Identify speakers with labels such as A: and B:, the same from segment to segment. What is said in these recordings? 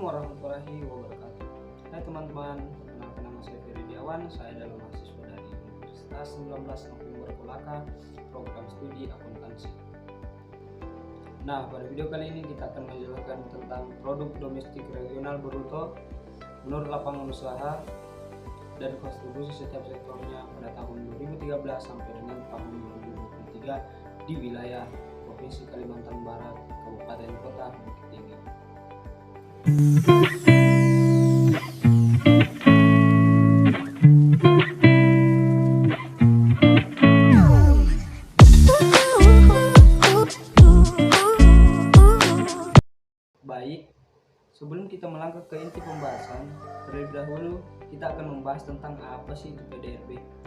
A: warahmatullahi wabarakatuh. Hai teman-teman, perkenalkan nama saya Ferry Diawan. Saya adalah mahasiswa dari Universitas 19 November Kolaka, program studi akuntansi. Nah, pada video kali ini kita akan menjelaskan tentang produk domestik regional bruto menurut lapangan usaha dan kontribusi setiap sektornya pada tahun 2013 sampai dengan tahun 2023 di wilayah Provinsi Kalimantan Barat, Kabupaten Kota Bukit Tinggi. Baik, sebelum kita melangkah ke inti pembahasan, terlebih dahulu kita akan membahas tentang apa sih itu PDRB.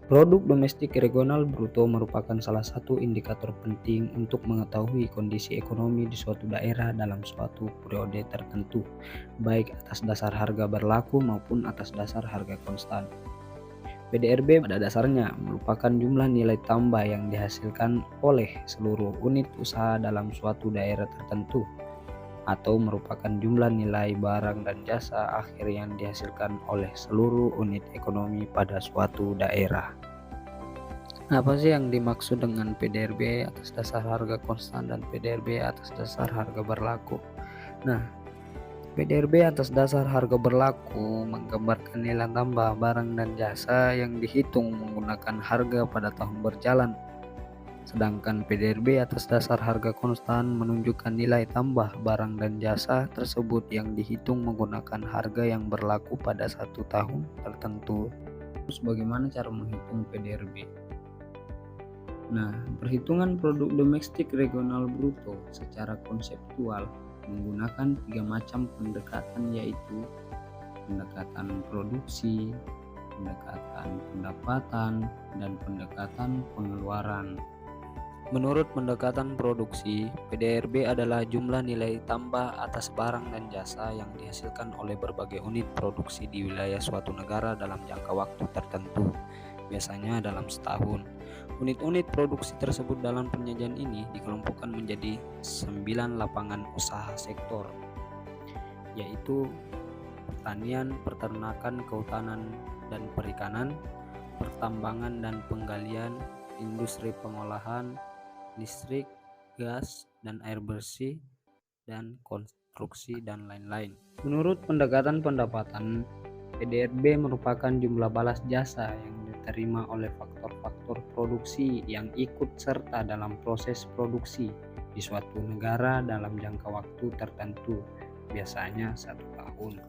A: Produk domestik regional bruto merupakan salah satu indikator penting untuk mengetahui kondisi ekonomi di suatu daerah dalam suatu periode tertentu, baik atas dasar harga berlaku maupun atas dasar harga konstan. PDRB pada dasarnya merupakan jumlah nilai tambah yang dihasilkan oleh seluruh unit usaha dalam suatu daerah tertentu, atau merupakan jumlah nilai barang dan jasa akhir yang dihasilkan oleh seluruh unit ekonomi pada suatu daerah. Apa sih yang dimaksud dengan PDRB atas dasar harga konstan dan PDRB atas dasar harga berlaku? Nah, PDRB atas dasar harga berlaku menggambarkan nilai tambah barang dan jasa yang dihitung menggunakan harga pada tahun berjalan. Sedangkan PDRB atas dasar harga konstan menunjukkan nilai tambah barang dan jasa tersebut yang dihitung menggunakan harga yang berlaku pada satu tahun tertentu. Terus bagaimana cara menghitung PDRB? Nah, perhitungan produk domestik regional bruto secara konseptual menggunakan 3 macam pendekatan, yaitu pendekatan produksi, pendekatan pendapatan, dan pendekatan pengeluaran. Menurut pendekatan produksi, PDRB adalah jumlah nilai tambah atas barang dan jasa yang dihasilkan oleh berbagai unit produksi di wilayah suatu negara dalam jangka waktu tertentu, biasanya dalam setahun. Unit-unit produksi tersebut dalam penyajian ini dikelompokkan menjadi 9 lapangan usaha sektor, yaitu pertanian, peternakan, kehutanan dan perikanan, pertambangan dan penggalian, industri pengolahan, listrik, gas, dan air bersih, dan konstruksi, dan lain-lain. Menurut pendekatan pendapatan, PDRB merupakan jumlah balas jasa yang diterima oleh faktor-faktor produksi yang ikut serta dalam proses produksi di suatu negara dalam jangka waktu tertentu, biasanya 1 tahun.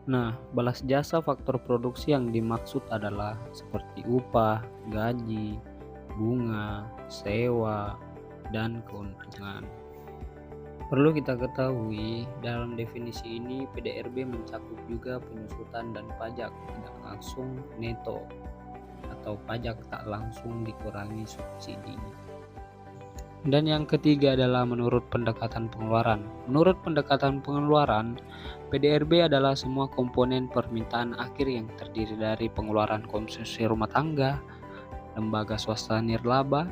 A: Nah, balas jasa faktor produksi yang dimaksud adalah seperti upah, gaji, bunga, sewa, dan keuntungan. Perlu kita ketahui, dalam definisi ini PDRB mencakup juga penyusutan dan pajak tidak langsung neto atau pajak tak langsung dikurangi subsidi. Dan yang ketiga adalah menurut pendekatan pengeluaran. Menurut pendekatan pengeluaran, PDRB adalah semua komponen permintaan akhir yang terdiri dari pengeluaran konsumsi rumah tangga, lembaga swasta nirlaba,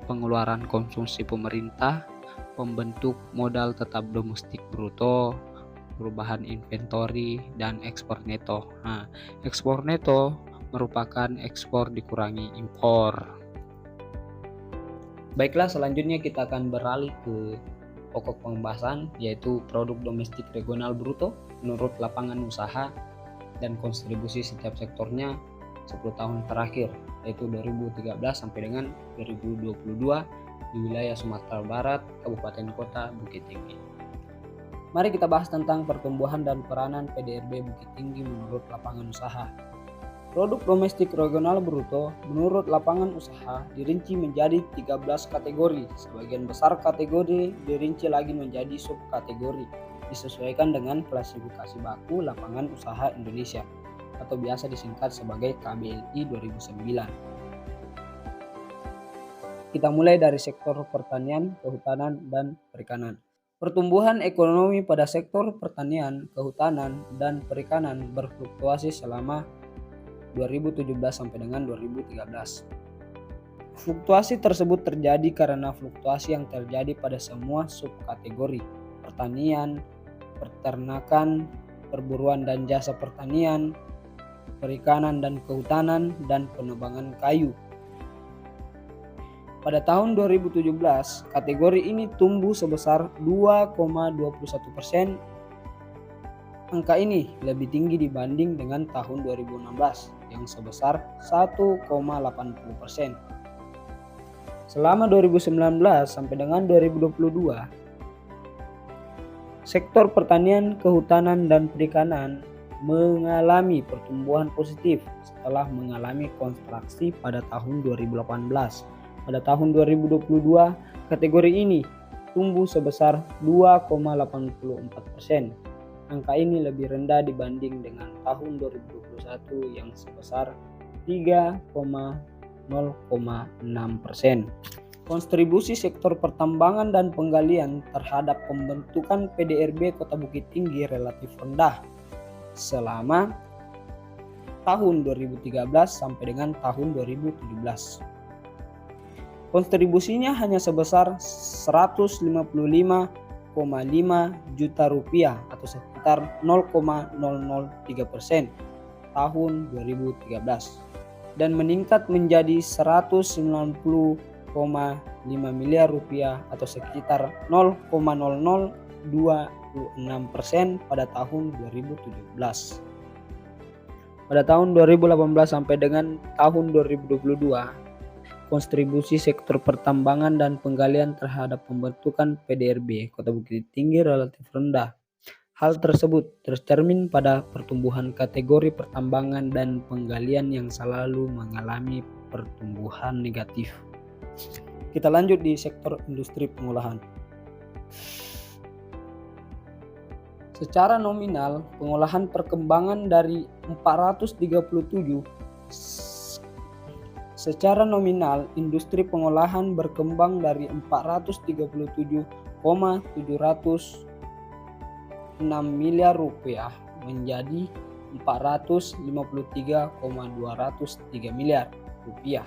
A: pengeluaran konsumsi pemerintah, pembentuk modal tetap domestik bruto, perubahan inventory, dan ekspor neto. Nah, ekspor neto merupakan ekspor dikurangi impor. Baiklah, selanjutnya kita akan beralih ke pokok pembahasan, yaitu produk domestik regional bruto menurut lapangan usaha dan kontribusi setiap sektornya 10 tahun terakhir, yaitu 2013 sampai dengan 2022 di wilayah Sumatera Barat, Kabupaten Kota Bukit Tinggi. Mari kita bahas tentang pertumbuhan dan peranan PDRB Bukit Tinggi menurut lapangan usaha. Produk domestik regional bruto menurut lapangan usaha dirinci menjadi 13 kategori. Sebagian besar kategori dirinci lagi menjadi subkategori, disesuaikan dengan klasifikasi baku lapangan usaha Indonesia atau biasa disingkat sebagai KBLI 2009. Kita mulai dari sektor pertanian, kehutanan, dan perikanan. Pertumbuhan ekonomi pada sektor pertanian, kehutanan, dan perikanan berfluktuasi selama 2017 sampai dengan 2013. Fluktuasi tersebut terjadi karena fluktuasi yang terjadi pada semua subkategori pertanian, peternakan, perburuan dan jasa pertanian, perikanan dan kehutanan, dan penebangan kayu. Pada tahun 2017, kategori ini tumbuh sebesar 2,21%. Angka ini lebih tinggi dibanding dengan tahun 2016 yang sebesar 1,80%. Selama 2019 sampai dengan 2022, sektor pertanian, kehutanan, dan perikanan mengalami pertumbuhan positif setelah mengalami kontraksi pada tahun 2018. Pada tahun 2022, kategori ini tumbuh sebesar 2,84%. Angka ini lebih rendah dibanding dengan tahun 2021 yang sebesar 3,0,6%. Kontribusi sektor pertambangan dan penggalian terhadap pembentukan PDRB Kota Bukit Tinggi relatif rendah selama tahun 2013 sampai dengan tahun 2017. Kontribusinya hanya sebesar 155,5 juta rupiah atau sekitar 0,003% tahun 2013 dan meningkat menjadi 190,5 miliar rupiah atau sekitar 0,0026% pada tahun 2017. Pada tahun 2018 sampai dengan tahun 2022, kontribusi sektor pertambangan dan penggalian terhadap pembentukan PDRB Kota Bukit Tinggi relatif rendah. Hal tersebut tercermin pada pertumbuhan kategori pertambangan dan penggalian yang selalu mengalami pertumbuhan negatif. Kita lanjut di sektor industri pengolahan. Secara nominal, pengolahan perkembangan dari 437. Secara nominal, industri pengolahan berkembang dari 437,706 miliar rupiah menjadi 453,203 miliar rupiah.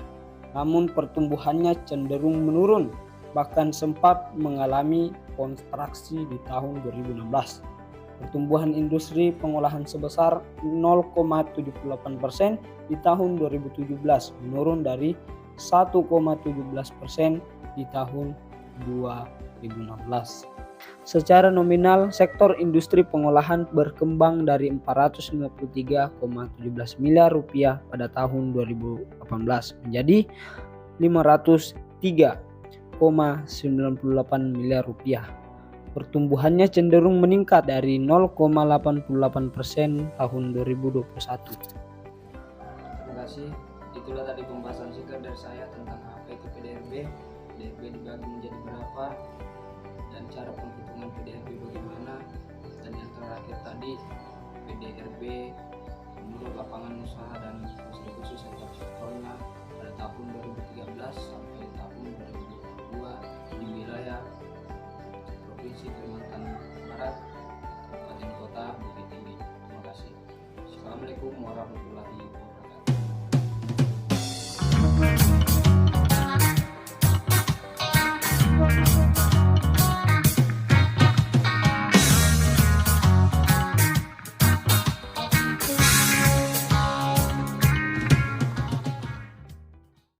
A: Namun pertumbuhannya cenderung menurun, bahkan sempat mengalami kontraksi di tahun 2016. Pertumbuhan industri pengolahan sebesar 0,78% di tahun 2017, menurun dari 1,17% di tahun 2016. Secara nominal, sektor industri pengolahan berkembang dari 453,17 miliar rupiah pada tahun 2018 menjadi 503,98 miliar rupiah. Pertumbuhannya cenderung meningkat dari 0,88% tahun 2021. Terima kasih. Itulah tadi pembahasan singkat dari saya tentang apa itu PDRB, PDRB dibagi menjadi berapa, dan cara penghitungan PDRB bagaimana, dan yang terakhir tadi PDRB menurut lapangan usaha dan kontribusi sektor-sektornya pada tahun 2013 sampai tahun 2022 di wilayah